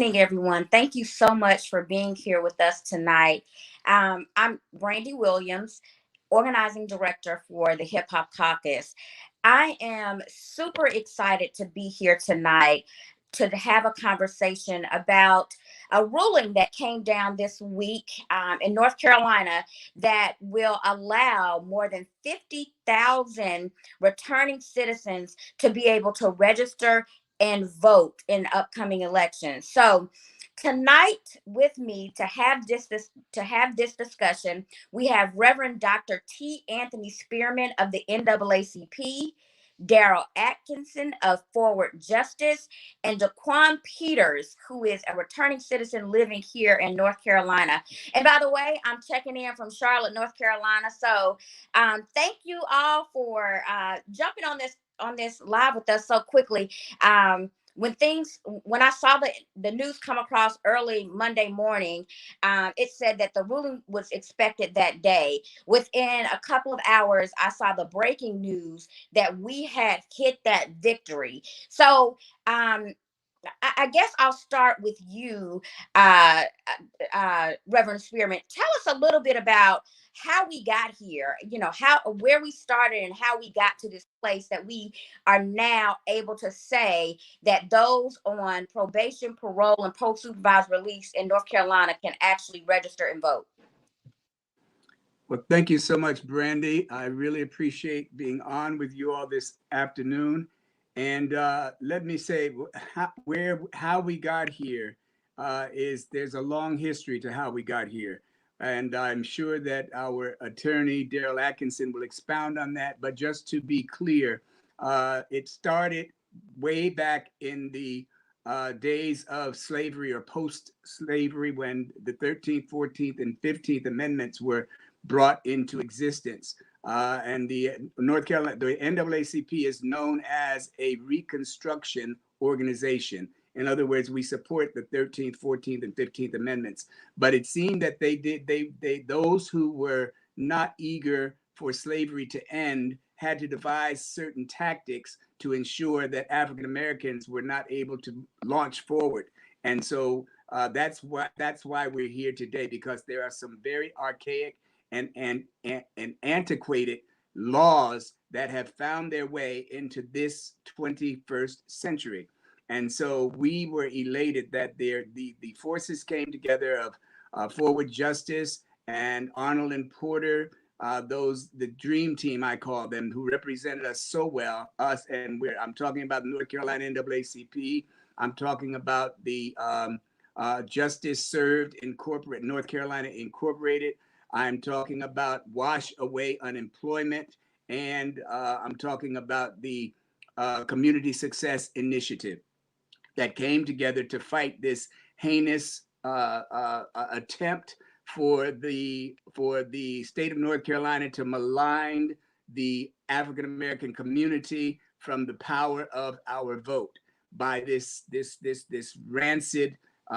evening, everyone. Thank you so much for being here with us tonight. I'm Brandy Williams, organizing director for the Hip Hop Caucus. I am super excited to be here tonight to have a conversation about a ruling that came down this week in North Carolina that will allow more than 50,000 returning citizens to be able to register and vote in upcoming elections. So tonight with me to have this discussion, we have Reverend Dr. T. Anthony Spearman of the NAACP, Daryl Atkinson of Forward Justice, and Daquan Peters, who is a returning citizen living here in North Carolina. And by the way, I'm checking in from Charlotte, North Carolina. So thank you all for jumping on this live with us so quickly. When I saw the news come across early Monday morning, it said that the ruling was expected that day. Within a couple of hours, I saw the breaking news that we had hit that victory. So I guess I'll start with you, Reverend Spearman. Tell us a little bit about how we got here, where we started and how we got to this place that we are now able to say that those on probation, parole, and post-supervised release in North Carolina can actually register and vote. Well, thank you so much, Brandy. I really appreciate being on with you all this afternoon. And let me say how we got here is there's a long history to how we got here. And I'm sure that our attorney, Daryl Atkinson, will expound on that. But just to be clear, it started way back in the days of slavery or post-slavery when the 13th, 14th, and 15th Amendments were brought into existence. And the North Carolina, the NAACP is known as a Reconstruction organization. In other words, we support the 13th, 14th, and 15th Amendments. But it seemed that those who were not eager for slavery to end had to devise certain tactics to ensure that African Americans were not able to launch forward. And so that's why we're here today, because there are some very archaic and antiquated laws that have found their way into this 21st century. And so we were elated that the forces came together of Forward Justice and Arnold and Porter, the dream team, I call them, who represented us so well, I'm talking about the North Carolina NAACP. I'm talking about the Justice Served Incorporated, North Carolina Incorporated. I'm talking about Wash Away Unemployment, and I'm talking about the Community Success Initiative that came together to fight this heinous attempt for the state of North Carolina to malign the African American community from the power of our vote by this rancid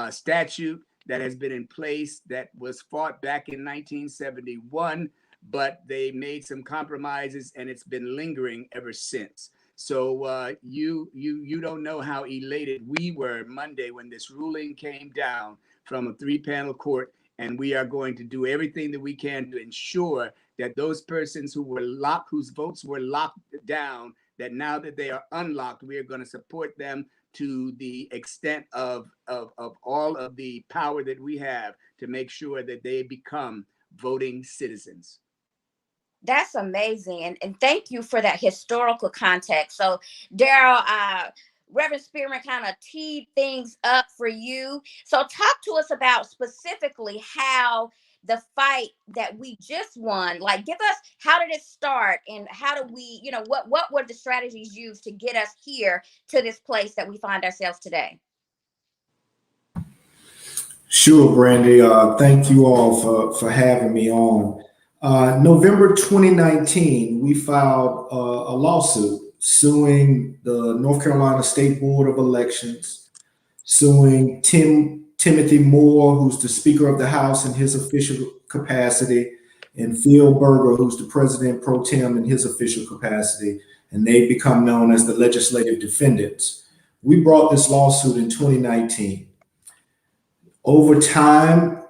statute that has been in place, that was fought back in 1971, but they made some compromises and it's been lingering ever since. So you don't know how elated we were Monday when this ruling came down from a 3-panel court, and we are going to do everything that we can to ensure that those persons whose votes were locked down, that now that they are unlocked, we are going to support them to the extent of all of the power that we have to make sure that they become voting citizens. That's amazing. And thank you for that historical context. So, Daryl, Reverend Spearman kind of teed things up for you. So talk to us about specifically how the fight that we just won, like give us, how did it start and how do we, what were the strategies used to get us here to this place that we find ourselves today? Sure, Brandy. Thank you all for having me on. November 2019, we filed a lawsuit suing the North Carolina State Board of Elections, suing Timothy Moore, who's the Speaker of the House in his official capacity, and Phil Berger, who's the President pro tem in his official capacity, and they've become known as the legislative defendants. We brought this lawsuit in 2019. Over time,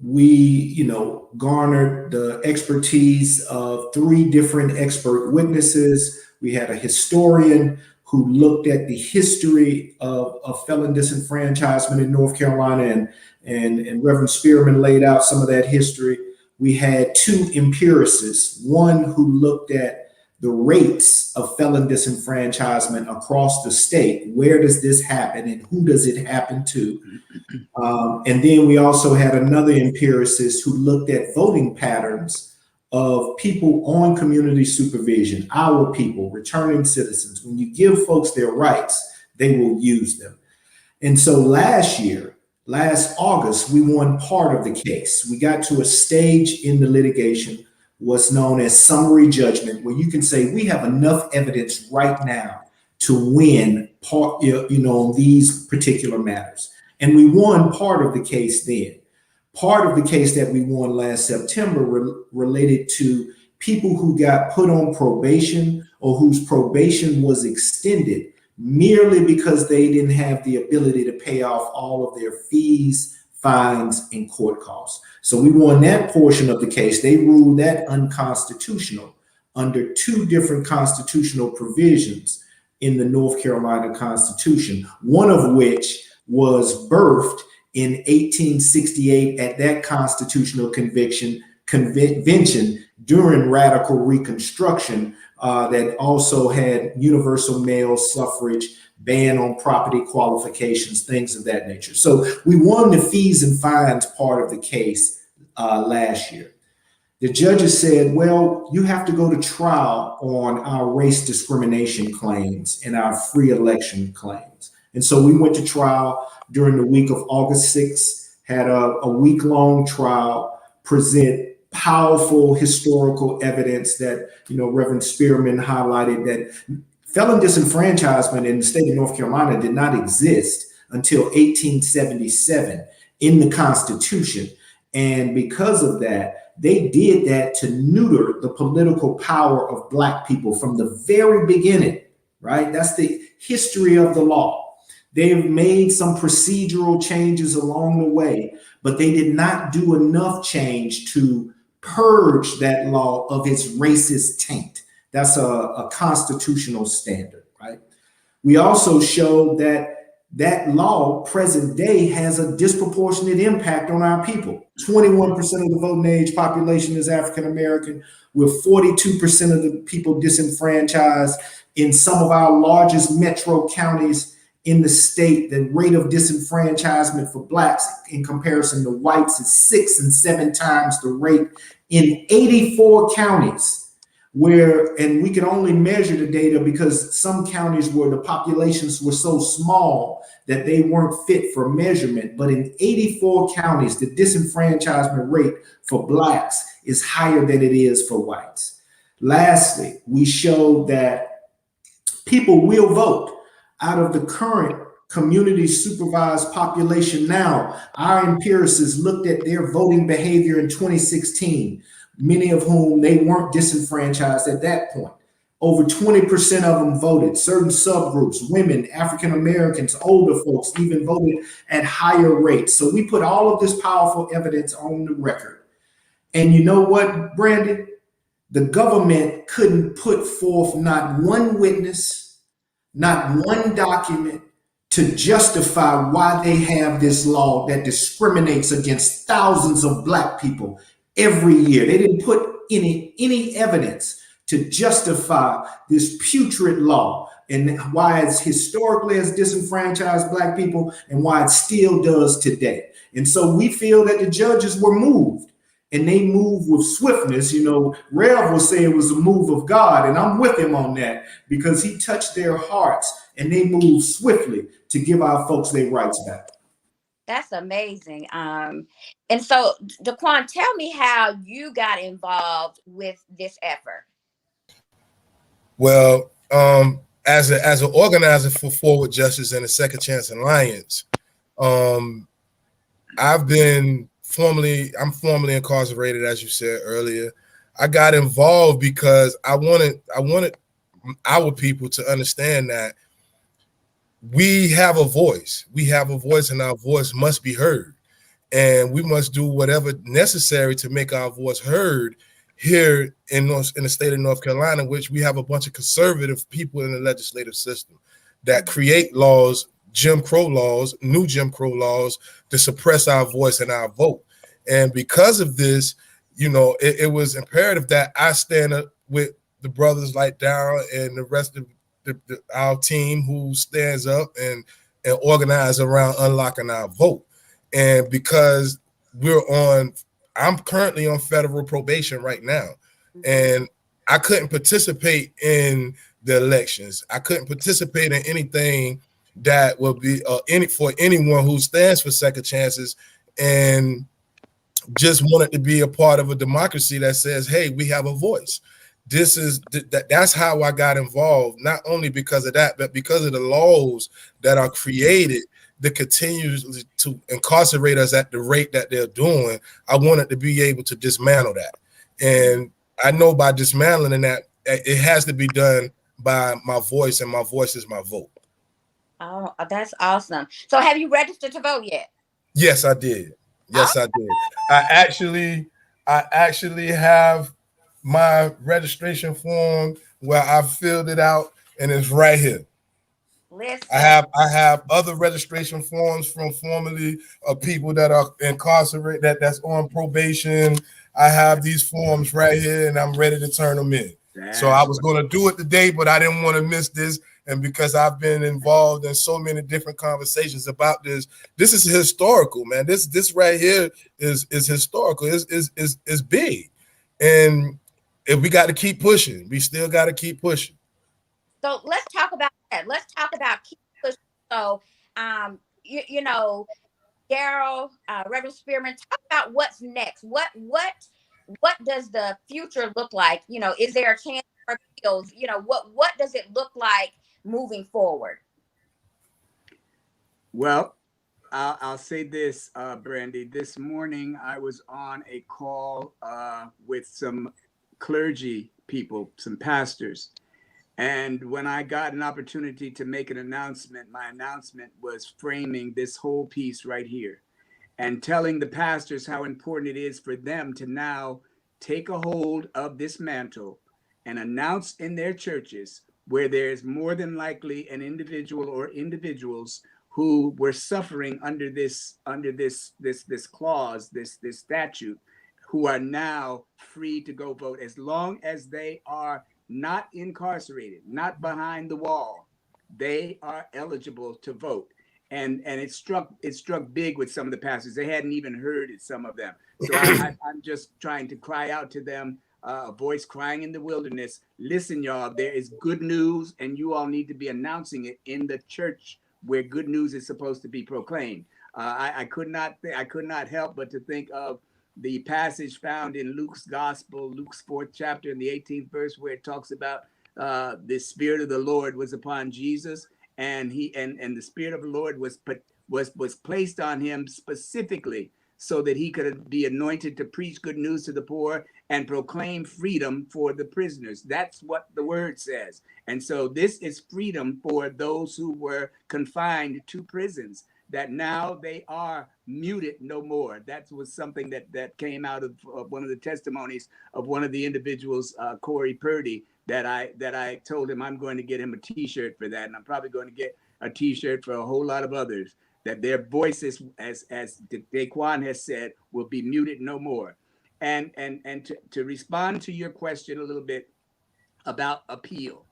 we, garnered the expertise of 3 different expert witnesses. We had a historian who looked at the history of felon disenfranchisement in North Carolina, and Reverend Spearman laid out some of that history. We had 2 empiricists, one who looked at the rates of felon disenfranchisement across the state. Where does this happen and who does it happen to? And then we also had another empiricist who looked at voting patterns of people on community supervision, our people, returning citizens. When you give folks their rights, they will use them. And so last August, we won part of the case. We got to a stage in the litigation, what's known as summary judgment, where you can say we have enough evidence right now to win part, on these particular matters. And we won part of the case then. Part of the case that we won last September related to people who got put on probation or whose probation was extended merely because they didn't have the ability to pay off all of their fees, fines, and court costs. So we won that portion of the case. They ruled that unconstitutional under 2 different constitutional provisions in the North Carolina Constitution, one of which was birthed in 1868 at that constitutional convention during radical Reconstruction, that also had universal male suffrage, ban on property qualifications, things of that nature. So we won the fees and fines part of the case last year. The judges said, well, you have to go to trial on our race discrimination claims and our free election claims. And so we went to trial during the week of August 6th, had a week-long trial, present powerful historical evidence that, Reverend Spearman highlighted, that felon disenfranchisement in the state of North Carolina did not exist until 1877 in the Constitution. And because of that, they did that to neuter the political power of Black people from the very beginning, right? That's the history of the law. They've made some procedural changes along the way, but they did not do enough change to purge that law of its racist taint. That's a constitutional standard, right? We also showed that that law, present day, has a disproportionate impact on our people. 21% of the voting age population is African American, with 42% of the people disenfranchised. In some of our largest metro counties in the state, the rate of disenfranchisement for Blacks in comparison to whites is 6 and 7 times the rate in 84 counties. And we can only measure the data because some counties where the populations were so small that they weren't fit for measurement. But in 84 counties, the disenfranchisement rate for Blacks is higher than it is for whites. Lastly, we showed that people will vote. Out of the current community supervised population now, our empiricists looked at their voting behavior in 2016, many of whom they weren't disenfranchised at that point. Over 20% of them voted. Certain subgroups, women, African Americans, older folks, even voted at higher rates. So we put all of this powerful evidence on the record. And you know what, Brandy? The government couldn't put forth not one witness, not one document to justify why they have this law that discriminates against thousands of Black people every year. They didn't put any evidence to justify this putrid law and why it's historically has disenfranchised Black people and why it still does today. And so we feel that the judges were moved, and they moved with swiftness. Rev will say it was a move of God, and I'm with him on that, because he touched their hearts and they moved swiftly to give our folks their rights back. That's amazing. And so, Daquan, tell me how you got involved with this effort. Well, as an organizer for Forward Justice and the Second Chance Alliance, I'm formally incarcerated, as you said earlier. I got involved because I wanted our people to understand that we have a voice. We have a voice, and our voice must be heard. And we must do whatever necessary to make our voice heard here in the state of North Carolina, which we have a bunch of conservative people in the legislative system that create laws, Jim Crow laws, new Jim Crow laws, to suppress our voice and our vote. And because of this, it was imperative that I stand up with the brothers like Darrell and the rest of our team who stands up and organize around unlocking our vote. And because I'm currently on federal probation right now, and I couldn't participate in the elections. I couldn't participate in anything that will be for anyone who stands for second chances and just wanted to be a part of a democracy that says, hey, we have a voice. That's how I got involved, not only because of that, but because of the laws that are created that continue to incarcerate us at the rate that they're doing. I wanted to be able to dismantle that. And I know by dismantling that, it has to be done by my voice, and my voice is my vote. Oh, that's awesome. So have you registered to vote yet? Yes, I did. Oh, Yes, I did. I actually have my registration form where I filled it out, and it's right here. I listen. have I have other registration forms from formerly people that are incarcerated, that's on probation. I have these forms right here, and I'm ready to turn them in. So I That's was right. going to do it today, but I didn't want to miss this. And because I've been involved in so many different conversations about this is historical, man. This right here is historical. Is big, and if we got to keep pushing, we still got to keep pushing. So let's talk about that. Let's talk about keep pushing. So, you know, Daryl, Reverend Spearman, talk about what's next. What does the future look like? You know, is there a chance for appeals? You know, what does it look like moving forward? Well, I'll say this, Brandy. This morning I was on a call with some clergy people, some pastors. And when I got an opportunity to make an announcement, my announcement was framing this whole piece right here and telling the pastors how important it is for them to now take a hold of this mantle and announce in their churches where there's more than likely an individual or individuals who were suffering under this clause, this statute, who are now free to go vote as long as they are not incarcerated, not behind the wall. They are eligible to vote. And it struck big with some of the pastors. They hadn't even heard it, some of them. So I'm just trying to cry out to them, a voice crying in the wilderness. Listen, y'all, there is good news, and you all need to be announcing it in the church where good news is supposed to be proclaimed. I could not help but to think of the passage found in Luke's gospel, Luke's fourth chapter, in the 18th verse, where it talks about the Spirit of the Lord was upon Jesus, and the Spirit of the Lord was placed on him specifically so that he could be anointed to preach good news to the poor and proclaim freedom for the prisoners. That's what the word says. And so this is freedom for those who were confined to prisons, that now they are muted no more. That was something that came out of one of the testimonies of one of the individuals, Corey Purdy, that I told him I'm going to get him a T-shirt for that, and I'm probably going to get a T-shirt for a whole lot of others. That their voices, as Daquan has said, will be muted no more. And to respond to your question a little bit about appeal.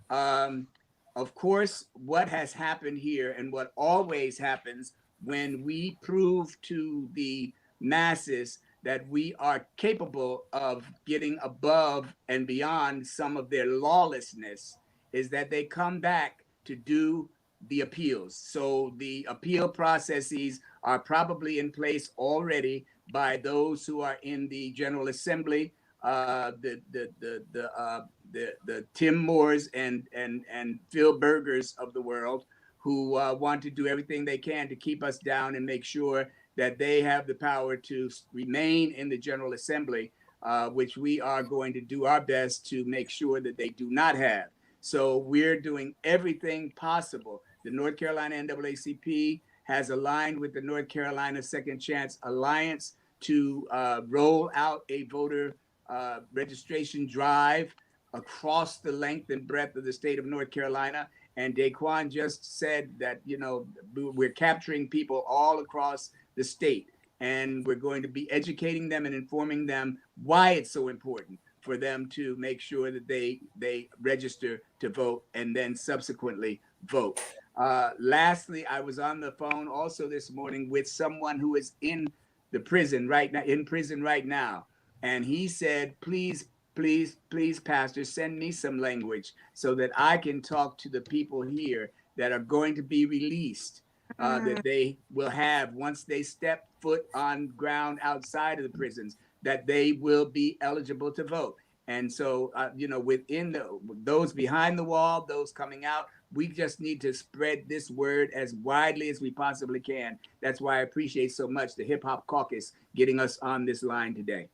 Um, of course, what has happened here and what always happens when we prove to the masses that we are capable of getting above and beyond some of their lawlessness is that they come back to do the appeals. So the appeal processes are probably in place already by those who are in the General Assembly, the Tim Moores and Phil Bergers of the world, who want to do everything they can to keep us down and make sure that they have the power to remain in the General Assembly, which we are going to do our best to make sure that they do not have. So we're doing everything possible. the North Carolina NAACP has aligned with the North Carolina Second Chance Alliance to roll out a voter registration drive across the length and breadth of the state of North Carolina. And Daquan just said that, you know, we're capturing people all across the state, and we're going to be educating them and informing them why it's so important for them to make sure that they register to vote and then subsequently vote. Lastly, I was on the phone also this morning with someone who is in prison right now, and he said, please, Pastor, send me some language so that I can talk to the people here that are going to be released, that they will have once they step foot on ground outside of the prisons, that they will be eligible to vote. And so, you know, within those behind the wall, those coming out, we just need to spread this word as widely as we possibly can. That's why I appreciate so much the Hip Hop Caucus getting us on this line today.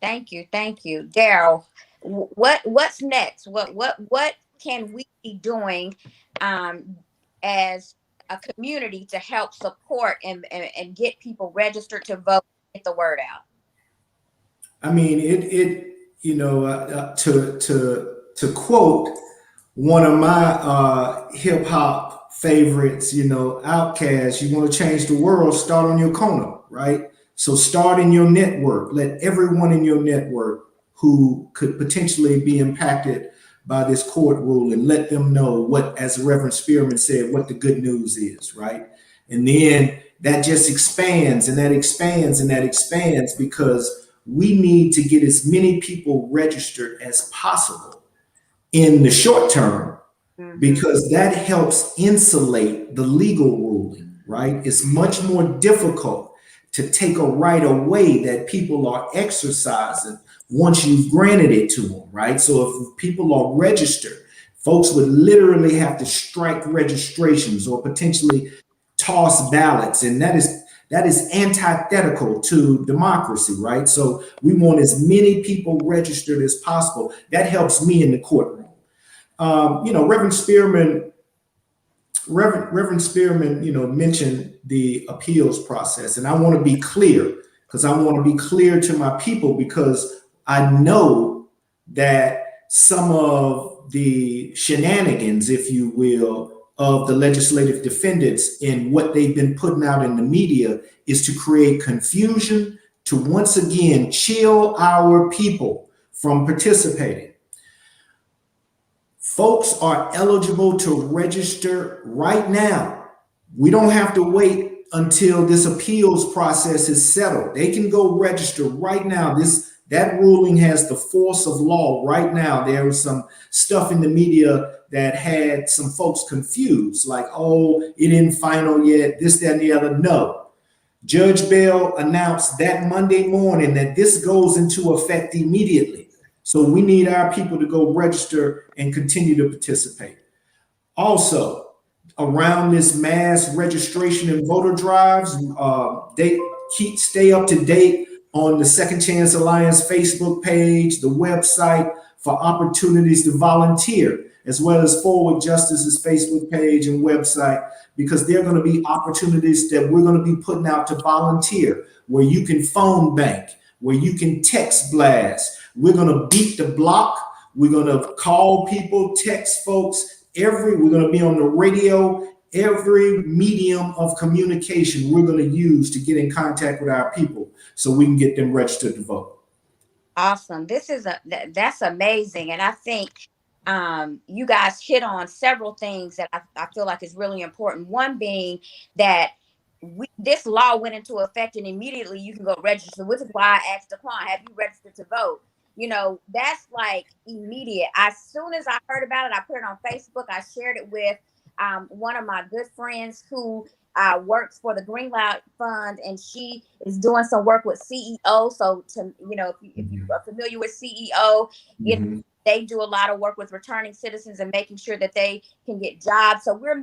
Thank you, Daryl. What's next? What can we be doing as a community to help support and get people registered to vote, get the word out? I mean, you know, to quote one of my hip hop favorites, you know, Outkast, you want to change the world, start on your corner, right? So start in your network. Let everyone in your network who could potentially be impacted by this court ruling, let them know what, as Reverend Spearman said, what the good news is, right? And then that just expands and that expands and that expands, because we need to get as many people registered as possible in the short term, because that helps insulate the legal ruling, right? It's much more difficult to take a right away that people are exercising once you've granted it to them, right? So if people are registered, folks would literally have to strike registrations or potentially toss ballots, and that is antithetical to democracy, right? So we want as many people registered as possible. That helps me in the courtroom. You know, Reverend Spearman, you know, mentioned the appeals process, and I want to be clear, because I want to be clear to my people, because I know that some of the shenanigans, if you will, of the legislative defendants in what they've been putting out in the media is to create confusion, to once again chill our people from participating. Folks are eligible to register right now. We don't have to wait until this appeals process is settled. They can go register right now. That ruling has the force of law right now. There was some stuff in the media that had some folks confused, like, oh, it isn't final yet, this, that, and the other. No. Judge Bell announced that Monday morning that this goes into effect immediately. So we need our people to go register and continue to participate. Also, around this mass registration and voter drives, stay up to date on the Second Chance Alliance Facebook page, the website, for opportunities to volunteer, as well as Forward Justice's Facebook page and website, because there are going to be opportunities that we're going to be putting out to volunteer, where you can phone bank, where you can text blast. We're going to beat the block. We're going to call people, text folks. We're going to be on the radio. Every medium of communication we're going to use to get in contact with our people so we can get them registered to vote. Awesome. That's amazing. And I think you guys hit on several things that I feel like is really important. One being that this law went into effect and immediately you can go register, which is why I asked Daquan, have you registered to vote? You know, that's like immediate. As soon as I heard about it, I put it on Facebook. I shared it with one of my good friends who works for the Greenlight Fund, and she is doing some work with CEO. So, if you are familiar with CEO, you know, they do a lot of work with returning citizens and making sure that they can get jobs. So we're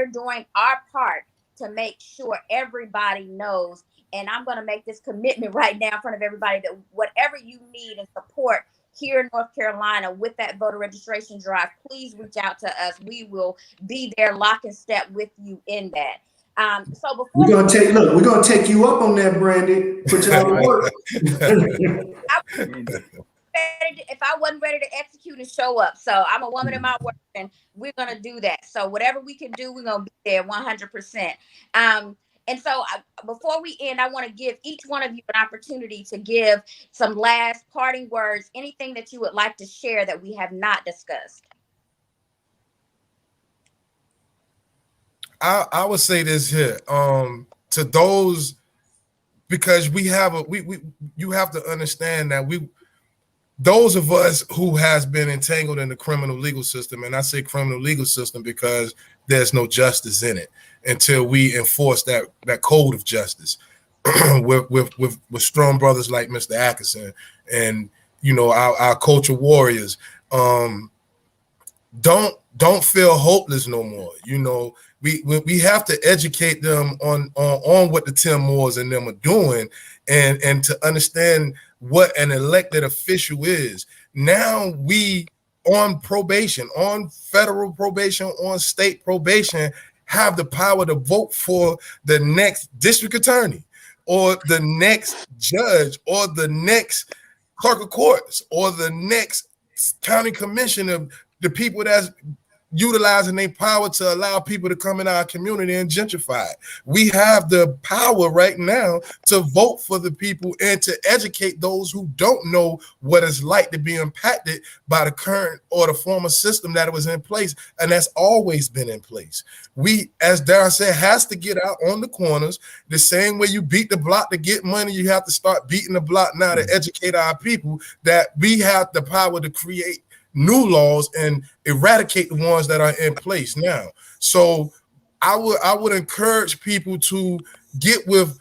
doing our part to make sure everybody knows. And I'm going to make this commitment right now in front of everybody that whatever you need and support here in North Carolina with that voter registration drive, please reach out to us. We will be there lock and step with you in that. So before we're gonna take you up on that, Brandy. Put y'all to work. if I wasn't ready to execute and show up. So I'm a woman in my word, and we're gonna do that. So whatever we can do, we're gonna be there 100%. And so before we end, I want to give each one of you an opportunity to give some last parting words, anything that you would like to share that we have not discussed. I would say this here, to those, because we have you have to understand that those of us who has been entangled in the criminal legal system, and I say criminal legal system because there's no justice in it until we enforce that code of justice with strong brothers like Mr. Atkinson and our culture warriors. Don't feel hopeless no more. We have to educate them on what the Tim Moores and them are doing, and to understand what an elected official is. Now we on probation, on federal probation, on state probation, have the power to vote for the next district attorney or the next judge or the next clerk of courts or the next county commissioner, the people that's utilizing their power to allow people to come in our community and gentrify it. We have the power right now to vote for the people and to educate those who don't know what it's like to be impacted by the current or the former system that was in place, and that's always been in place. We, as Darren said, has to get out on the corners. The same way you beat the block to get money, you have to start beating the block now to educate our people that we have the power to create new laws and eradicate the ones that are in place now. So I would encourage people to get with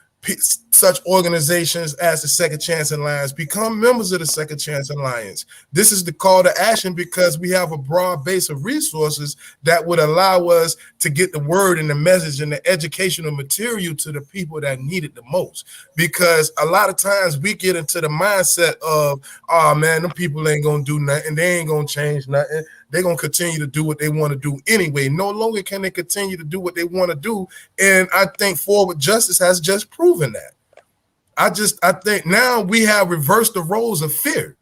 such organizations as the Second Chance Alliance, become members of the Second Chance Alliance. This is the call to action because we have a broad base of resources that would allow us to get the word and the message and the educational material to the people that need it the most. Because a lot of times we get into the mindset of, oh man, them people ain't gonna do nothing, they ain't gonna change nothing. They're going to continue to do what they want to do anyway. No longer can they continue to do what they want to do. And I think Forward Justice has just proven that. I think now we have reversed the roles of fear.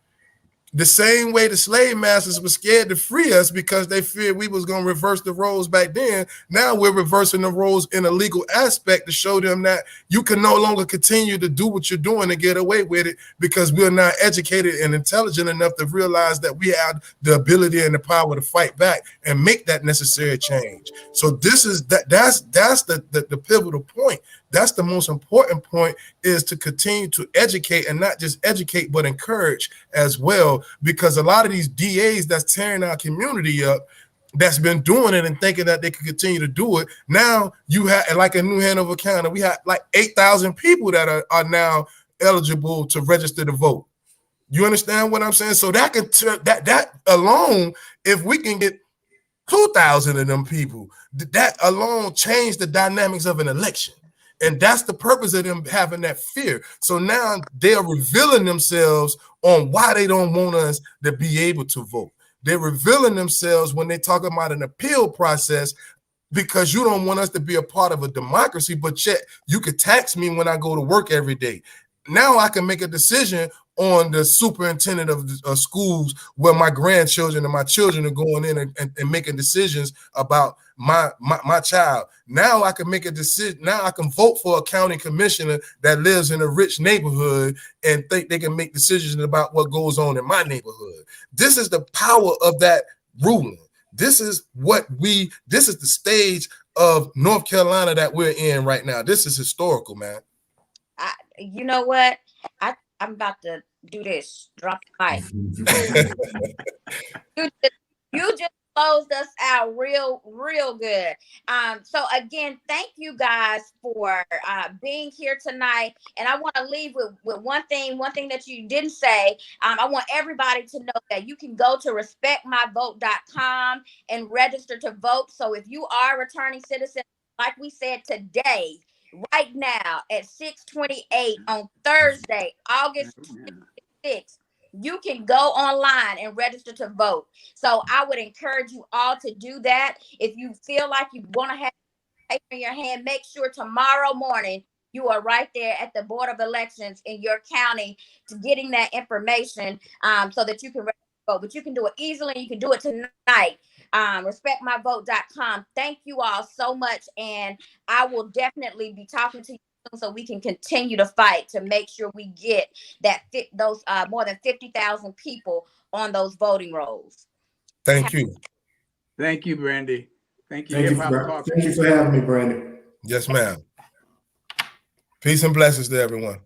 The same way the slave masters were scared to free us because they feared we was going to reverse the roles back then. Now we're reversing the roles in a legal aspect to show them that you can no longer continue to do what you're doing and get away with it because we're not educated and intelligent enough to realize that we have the ability and the power to fight back and make that necessary change. So this is that's the pivotal point. That's the most important point, is to continue to educate, and not just educate, but encourage as well. Because a lot of these DAs that's tearing our community up, that's been doing it and thinking that they can continue to do it. Now you have, like in New Hanover County, we have like 8,000 people that are now eligible to register to vote. You understand what I'm saying? So that can that alone, if we can get 2,000 of them people, that alone changed the dynamics of an election. And that's the purpose of them having that fear. So now they're revealing themselves on why they don't want us to be able to vote. They're revealing themselves when they talk about an appeal process, because you don't want us to be a part of a democracy, but yet you could tax me when I go to work every day. Now I can make a decision on the superintendent of schools where my grandchildren and my children are going in and making decisions about my child. Now I can make a decision. Now I can vote for a county commissioner that lives in a rich neighborhood and think they can make decisions about what goes on in my neighborhood. This is the power of that ruling. This is this is the stage of North Carolina that we're in right now. This is historical, man. You know what? I'm about to do this. Drop the mic. you just closed us out real good. So again, thank you guys for being here tonight. And I want to leave with one thing that you didn't say. I want everybody to know that you can go to respectmyvote.com and register to vote. So if you are a returning citizen, like we said today, right now at 6:28 on Thursday, August 26th, you can go online and register to vote. So I would encourage you all to do that. If you feel like you want to have paper in your hand, make sure tomorrow morning you are right there at the Board of Elections in your county to getting that information, so that you can vote. But you can do it easily. You can do it tonight. Respectmyvote.com. Thank you all so much. And I will definitely be talking to you so we can continue to fight to make sure we get those more than 50,000 people on those voting rolls. Thank you. Thank you, Brandy. Thank you, Hip Hop Caucus. Thank you for having me, Brandon. Yes, ma'am. Peace and blessings to everyone.